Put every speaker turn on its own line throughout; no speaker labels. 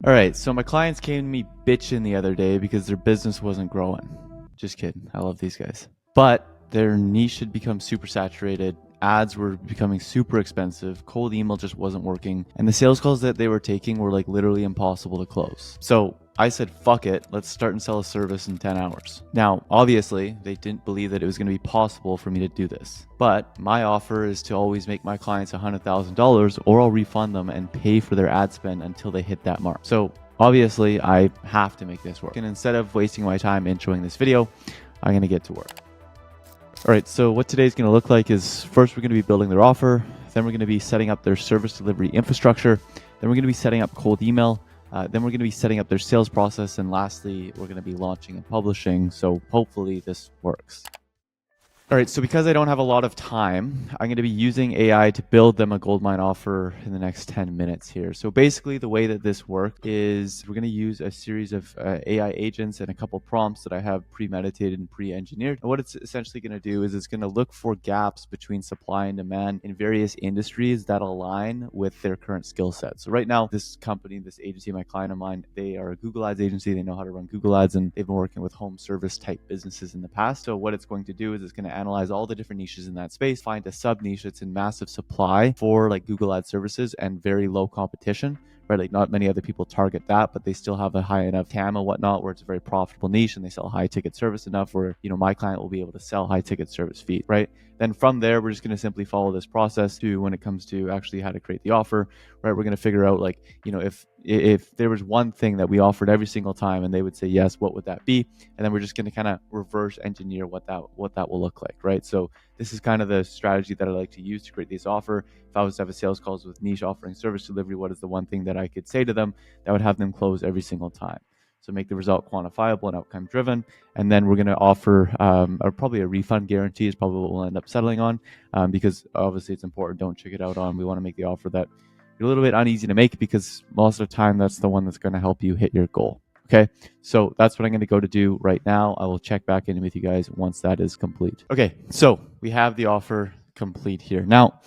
All right, so my clients came to me bitching the other day because their business wasn't growing. Just kidding. I love these guys. But their niche had become super saturated. Ads were becoming super expensive. Cold email just wasn't working. And the sales calls that they were taking were like literally impossible to close. So I said, fuck it, let's start and sell a service in 10 hours. Now, obviously, they didn't believe that it was going to be possible for me to do this. But my offer is to always make my clients $100,000 or I'll refund them and pay for their ad spend until they hit that mark. So obviously, I have to make this work. And instead of wasting my time introing this video, I'm going to get to work. All right, so what today's going to look like is first we're going to be building their offer, then we're going to be setting up their service delivery infrastructure, then we're going to be setting up cold email, then we're going to be setting up their sales process, and lastly, we're going to be launching and publishing. So hopefully this works. All right, so because I don't have a lot of time, I'm going to be using AI to build them a goldmine offer in the next 10 minutes here. So basically the way that this works is we're going to use a series of AI agents and a couple prompts that I have premeditated and pre-engineered. And what it's essentially going to do is it's going to look for gaps between supply and demand in various industries that align with their current skill set. So right now, this company, this agency, my client of mine, they are a Google Ads agency. They know how to run Google Ads, and they've been working with home service type businesses in the past. So what it's going to do is it's going to analyze all the different niches in that space, find a sub niche that's in massive supply for like Google Ad services and very low competition, right? Like not many other people target that, but they still have a high enough TAM and whatnot where it's a very profitable niche and they sell high ticket service enough where, my client will be able to sell high ticket service fees, right? Then from there, we're just going to simply follow this process to when it comes to actually how to create the offer, right? We're going to figure out like, if there was one thing that we offered every single time and they would say yes, what would that be? And then we're just going to kind of reverse engineer what that will look like, right? So this is kind of the strategy that I like to use to create this offer. If I was to have a sales calls with niche offering service delivery, what is the one thing that I could say to them that would have them close every single time? So make the result quantifiable and outcome driven. And then we're going to offer probably a refund guarantee is probably what we'll end up settling on, because obviously it's important. Don't check it out on. We want to make the offer that you're a little bit uneasy to make because most of the time that's the one that's going to help you hit your goal. Okay, so that's what I'm going to go to do right now. I will check back in with you guys once that is complete. Okay, so we have the offer complete here. Now,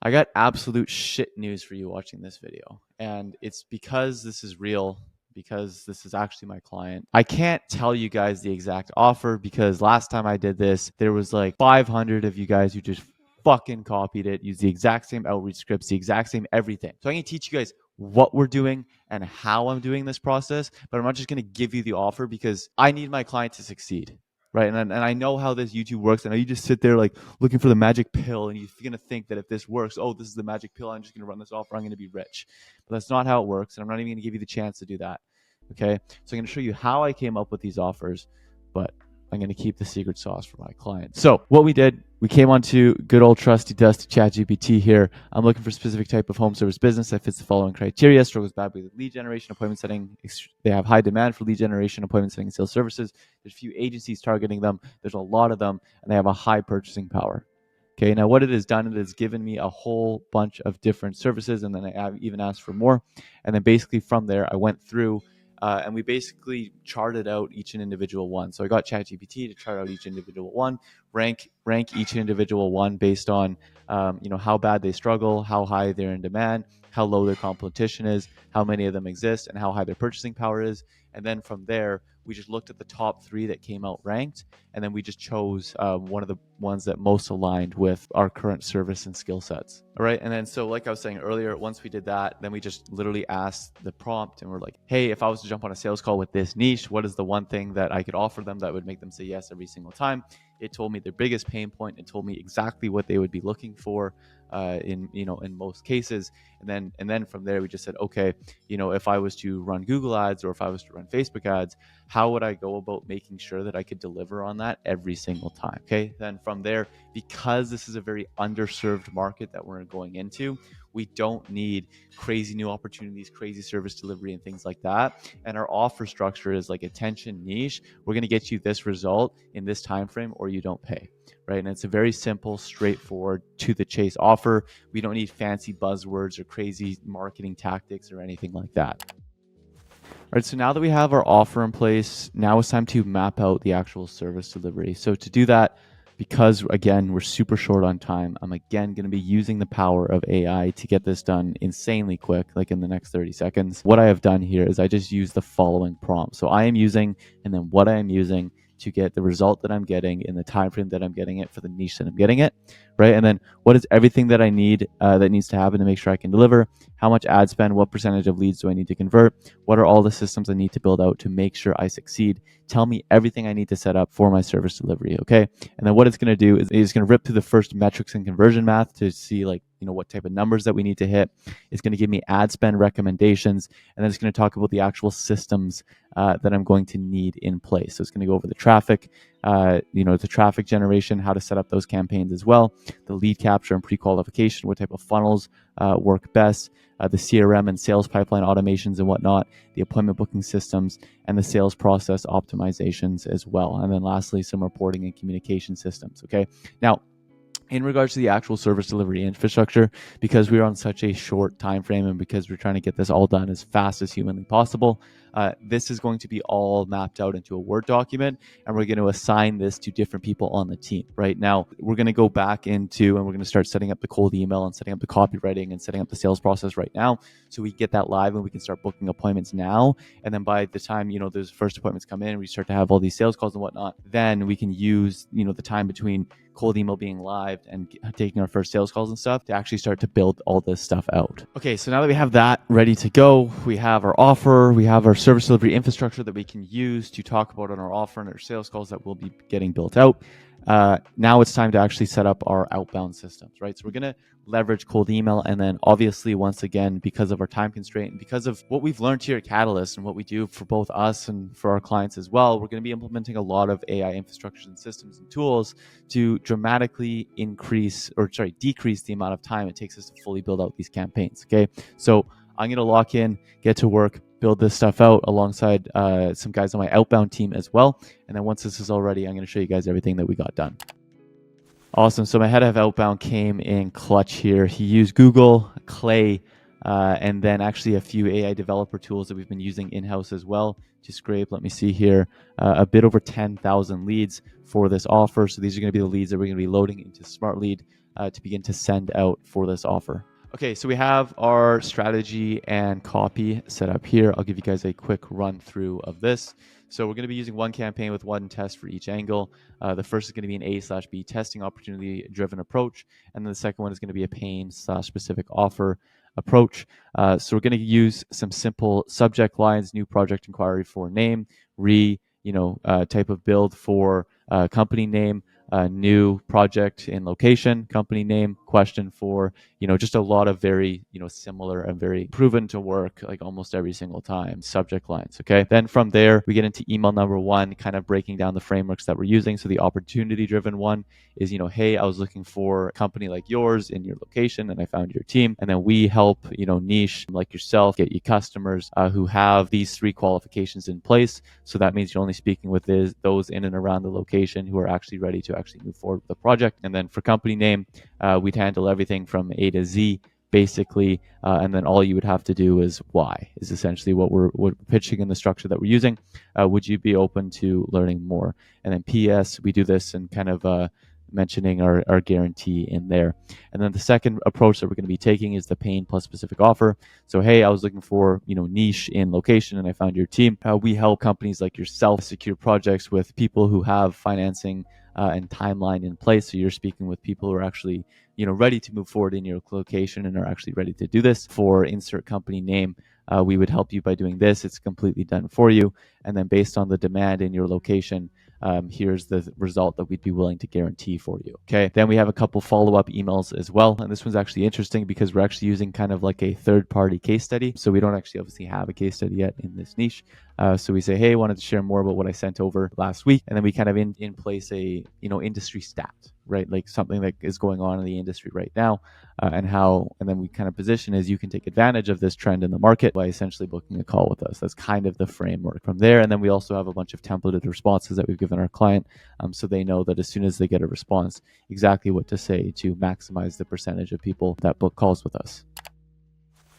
I got absolute shit news for you watching this video, and it's because this is real, because this is actually my client. I can't tell you guys the exact offer because last time I did this, there was like 500 of you guys who just fucking copied it, used the exact same outreach scripts, the exact same everything. So I'm going to teach you guys what we're doing and how I'm doing this process, but I'm not just going to give you the offer because I need my client to succeed. Right. And I know how this YouTube works. I know you just sit there like looking for the magic pill and you're going to think that if this works, oh, this is the magic pill. I'm just going to run this offer. I'm going to be rich. But that's not how it works. And I'm not even going to give you the chance to do that. Okay. So I'm going to show you how I came up with these offers, but I'm going to keep the secret sauce for my client. So what we did, we came onto good old trusty dusty ChatGPT here. I'm looking for a specific type of home service business that fits the following criteria: struggles badly with lead generation, appointment setting. They have high demand for lead generation, appointment setting, and sales services. There's a few agencies targeting them. There's a lot of them, and they have a high purchasing power. Okay, now what it has done, it has given me a whole bunch of different services, and then I have even asked for more. And then basically from there, I went through and we basically charted out each individual one. So I got ChatGPT to chart out each individual one, rank each individual one based on how bad they struggle, how high they're in demand, how low their competition is, how many of them exist, and how high their purchasing power is. And then from there, we just looked at the top 3 that came out ranked, and then we just chose one of the ones that most aligned with our current service and skill sets. All right. And then so like I was saying earlier, once we did that, then we just literally asked the prompt and we're like, hey, if I was to jump on a sales call with this niche, what is the one thing that I could offer them that would make them say yes every single time? It told me their biggest pain point. It told me exactly what they would be looking for in most cases. And then from there, we just said, okay, if I was to run Google Ads or if I was to run Facebook ads, how would I go about making sure that I could deliver on that every single time? Okay. Then from there, because this is a very underserved market that we're going into, we don't need crazy new opportunities, crazy service delivery, and things like that. And our offer structure is like attention niche. We're going to get you this result in this time frame, or you don't pay, right? And it's a very simple, straightforward, to the chase offer. We don't need fancy buzzwords or crazy marketing tactics or anything like that. All right, so now that we have our offer in place, now it's time to map out the actual service delivery. So to do that, because again, we're super short on time, I'm again going to be using the power of AI to get this done insanely quick, like in the next 30 seconds. What I have done here is I just use the following prompt. So I am using, and then what I am using to get the result that I'm getting in the time frame that I'm getting it for the niche that I'm getting it, right? And then what is everything that I need that needs to happen to make sure I can deliver? How much ad spend? What percentage of leads do I need to convert? What are all the systems I need to build out to make sure I succeed? Tell me everything I need to set up for my service delivery, okay? And then what it's going to do is it's going to rip through the first metrics and conversion math to see like, what type of numbers that we need to hit. It's going to give me ad spend recommendations, and then it's going to talk about the actual systems that I'm going to need in place. So it's going to go over the traffic, the traffic generation, how to set up those campaigns as well, the lead capture and pre-qualification, what type of funnels work best, the CRM and sales pipeline automations and whatnot, the appointment booking systems, and the sales process optimizations as well. And then lastly, some reporting and communication systems. Okay. Now, in regards to the actual service delivery infrastructure, because we're on such a short time frame and because we're trying to get this all done as fast as humanly possible, this is going to be all mapped out into a Word document, and we're going to assign this to different people on the team. Right now, we're going to go back into and we're going to start setting up the cold email and setting up the copywriting and setting up the sales process right now, so we get that live and we can start booking appointments now. And then by the time those first appointments come in, we start to have all these sales calls and whatnot. Then we can use the time between cold email being live and taking our first sales calls and stuff to actually start to build all this stuff out. Okay, so now that we have that ready to go, we have our offer, we have our service delivery infrastructure that we can use to talk about on our offer and our sales calls that will be getting built out. Now it's time to actually set up our outbound systems, right? So we're going to leverage cold email. And then obviously, once again, because of our time constraint and because of what we've learned here at Catalyst and what we do for both us and for our clients as well, we're going to be implementing a lot of AI infrastructures and systems and tools to dramatically decrease the amount of time it takes us to fully build out these campaigns. Okay. So I'm going to lock in, get to work, build this stuff out alongside some guys on my outbound team as well. And then once this is all ready, I'm going to show you guys everything that we got done. Awesome. So my head of outbound came in clutch here. He used Google, Clay, and then actually a few AI developer tools that we've been using in-house as well to scrape, let me see here, a bit over 10,000 leads for this offer. So these are going to be the leads that we're going to be loading into Smart Lead to begin to send out for this offer. Okay, so we have our strategy and copy set up here. I'll give you guys a quick run through of this. So we're going to be using one campaign with one test for each angle. The first is going to be an A/B testing opportunity driven approach. And then the second one is going to be a pain/specific offer approach. So we're going to use some simple subject lines: new project inquiry for name, type of build for company name, new project in location, company name, question for, just a lot of very, similar and very proven to work like almost every single time subject lines. Okay. Then from there, we get into email number one, kind of breaking down the frameworks that we're using. So the opportunity driven one is, hey, I was looking for a company like yours in your location and I found your team. And then we help, niche like yourself get you customers who have these three qualifications in place. So that means you're only speaking with those in and around the location who are actually ready to actually move forward with the project. And then for company name, we'd handle everything from A to Z basically, and then all you would have to do is why is essentially what we're pitching in the structure that we're using. Would you be open to learning more? And then PS, we do this and kind of mentioning our guarantee in there. And then the second approach that we're going to be taking is the pain plus specific offer. So, hey, I was looking for, niche in location and I found your team. We help companies like yourself secure projects with people who have financing and timeline in place. So you're speaking with people who are actually, ready to move forward in your location and are actually ready to do this. For insert company name, we would help you by doing this. It's completely done for you. And then based on the demand in your location, here's the result that we'd be willing to guarantee for you. Okay. Then we have a couple follow-up emails as well. And this one's actually interesting because we're actually using kind of like a third-party case study. So we don't actually obviously have a case study yet in this niche. So we say, hey, I wanted to share more about what I sent over last week. And then we kind of in place a, industry stat, right? Like something that is going on in the industry right now and then we kind of position as you can take advantage of this trend in the market by essentially booking a call with us. That's kind of the framework from there. And then we also have a bunch of templated responses that we've given our client. So they know that as soon as they get a response, exactly what to say to maximize the percentage of people that book calls with us.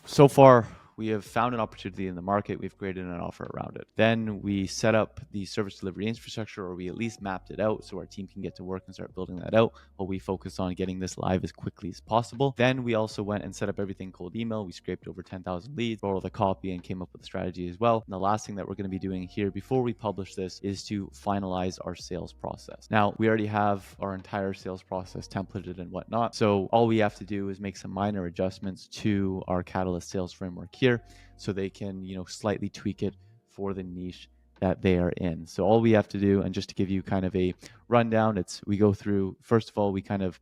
So far, we have found an opportunity in the market. We've created an offer around it. Then we set up the service delivery infrastructure, or we at least mapped it out so our team can get to work and start building that out while we focus on getting this live as quickly as possible. Then we also went and set up everything cold email. We scraped over 10,000 leads, wrote all the copy, and came up with a strategy as well. And the last thing that we're going to be doing here before we publish this is to finalize our sales process. Now, we already have our entire sales process templated and whatnot. So all we have to do is make some minor adjustments to our Catalyst sales framework here so they can, slightly tweak it for the niche that they are in. So all we have to do, and just to give you kind of a rundown, we go through, first of all, we kind of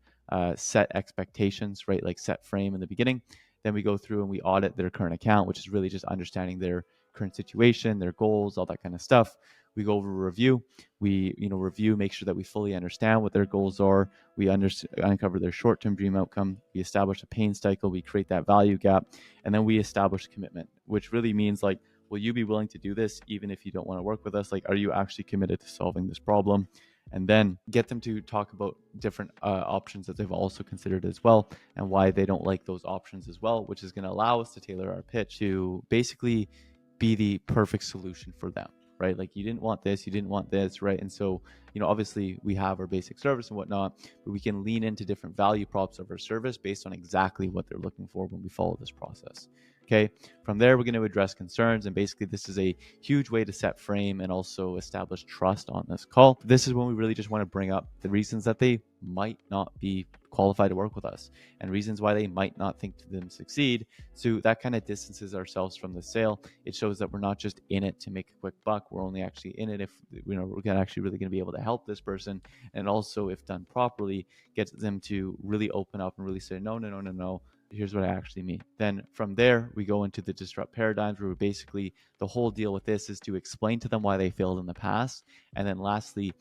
set expectations, right? Like set frame in the beginning. Then we go through and we audit their current account, which is really just understanding their current situation, their goals, all that kind of stuff. We go over a review. We, review, make sure that we fully understand what their goals are. We uncover their short-term dream outcome. We establish a pain cycle. We create that value gap, and then we establish commitment, which really means like, will you be willing to do this even if you don't want to work with us? Like, are you actually committed to solving this problem? And then get them to talk about different options that they've also considered as well, and why they don't like those options as well, which is going to allow us to tailor our pitch to basically be the perfect solution for them, right? Like, you didn't want this, right? And so, obviously we have our basic service and whatnot, but we can lean into different value props of our service based on exactly what they're looking for when we follow this process. Okay. From there, we're going to address concerns. And basically, this is a huge way to set frame and also establish trust on this call. This is when we really just want to bring up the reasons that they might not be qualified to work with us and reasons why they might not think to them succeed. So that kind of distances ourselves from the sale. It shows that we're not just in it to make a quick buck. We're only actually in it if we're actually really going to be able to help this person. And also, if done properly, get them to really open up and really say, no. Here's what I actually mean. Then from there, we go into the disrupt paradigms, where basically the whole deal with this is to explain to them why they failed in the past. And then lastly,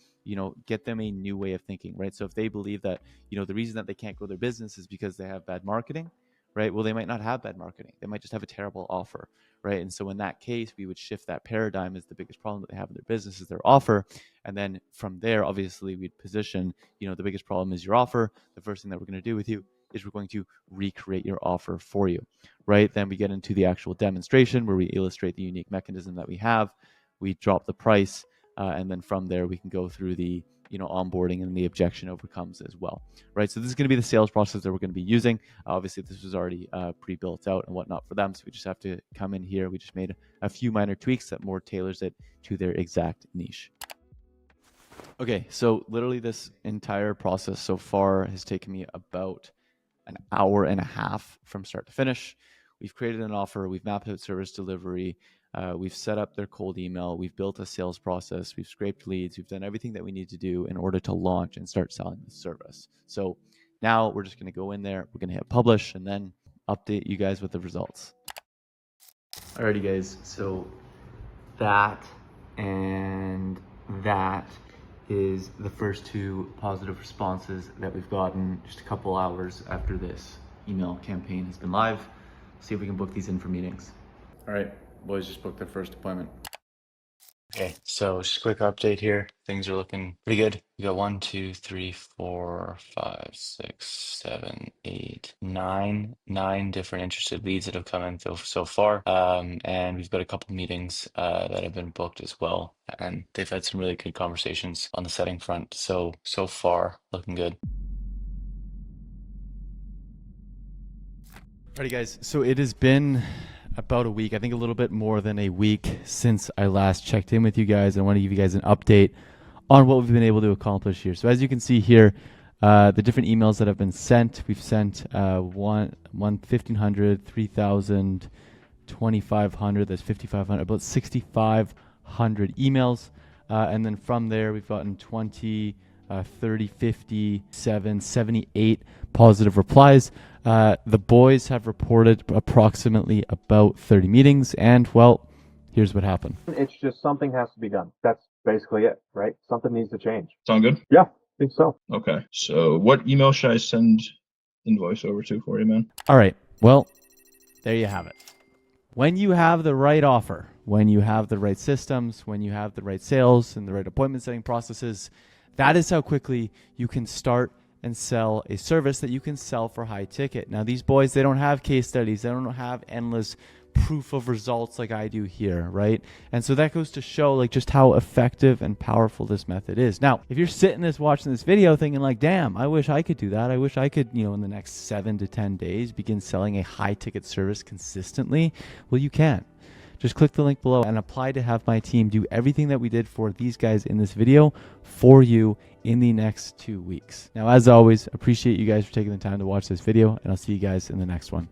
get them a new way of thinking, right? So if they believe that, the reason that they can't grow their business is because they have bad marketing, right? Well, they might not have bad marketing. They might just have a terrible offer, right? And so in that case, we would shift that paradigm as the biggest problem that they have in their business is their offer. And then from there, obviously, we'd position, the biggest problem is your offer. The first thing that we're going to do with you is we're going to recreate your offer for you, right? Then we get into the actual demonstration where we illustrate the unique mechanism that we have. We drop the price, and then from there we can go through the onboarding, and the objection overcomes as well, right? So this is going to be the sales process that we're going to be using. Obviously, this was already pre-built out and whatnot for them, so we just have to come in here. We just made a few minor tweaks that more tailors it to their exact niche. Okay, so literally this entire process so far has taken me about an hour and a half from start to finish. We've created an offer. We've mapped out service delivery. We've set up their cold email. We've built a sales process. We've scraped leads. We've done everything that we need to do in order to launch and start selling the service. So now we're just going to go in there. We're going to hit publish and then update you guys with the results. Alrighty, guys. So that and that is the first two positive responses that we've gotten just a couple hours after this email campaign has been live. See if we can book these in for meetings. All right, boys just booked their first appointment. Okay, so just a quick update here. Things are looking pretty good. We got 1, 2, 3, 4, 5, 6, 7, 8, 9 different interested leads that have come in so far. And we've got a couple meetings that have been booked as well. And they've had some really good conversations on the setting front. So far, looking good. Alrighty, guys. So it has been about a week, I think a little bit more than a week since I last checked in with you guys. I want to give you guys an update on what we've been able to accomplish here. So as you can see here, the different emails that have been sent, we've sent 1,500, 3,000, 2,500, that's 5,500, about 6,500 emails. And then from there, we've gotten 20, 30, 50, 78 positive replies. The boys have reported approximately about 30 meetings, and well, here's what happened.
It's just something has to be done. That's basically it, right? Something needs to change.
Sound good?
Yeah, I think so.
Okay. So what email should I send invoice over to for you, man?
All right. Well, there you have it. When you have the right offer, when you have the right systems, when you have the right sales and the right appointment setting processes, that is how quickly you can start and sell a service that you can sell for high ticket. Now, these boys, they don't have case studies. They don't have endless proof of results like I do here, right? And so that goes to show like just how effective and powerful this method is. Now, if you're sitting watching this video thinking like, damn, I wish I could do that. I wish I could, in the next 7 to 10 days, begin selling a high ticket service consistently. Well, you can. Just click the link below and apply to have my team do everything that we did for these guys in this video for you in the next 2 weeks. Now, as always, appreciate you guys for taking the time to watch this video, and I'll see you guys in the next one.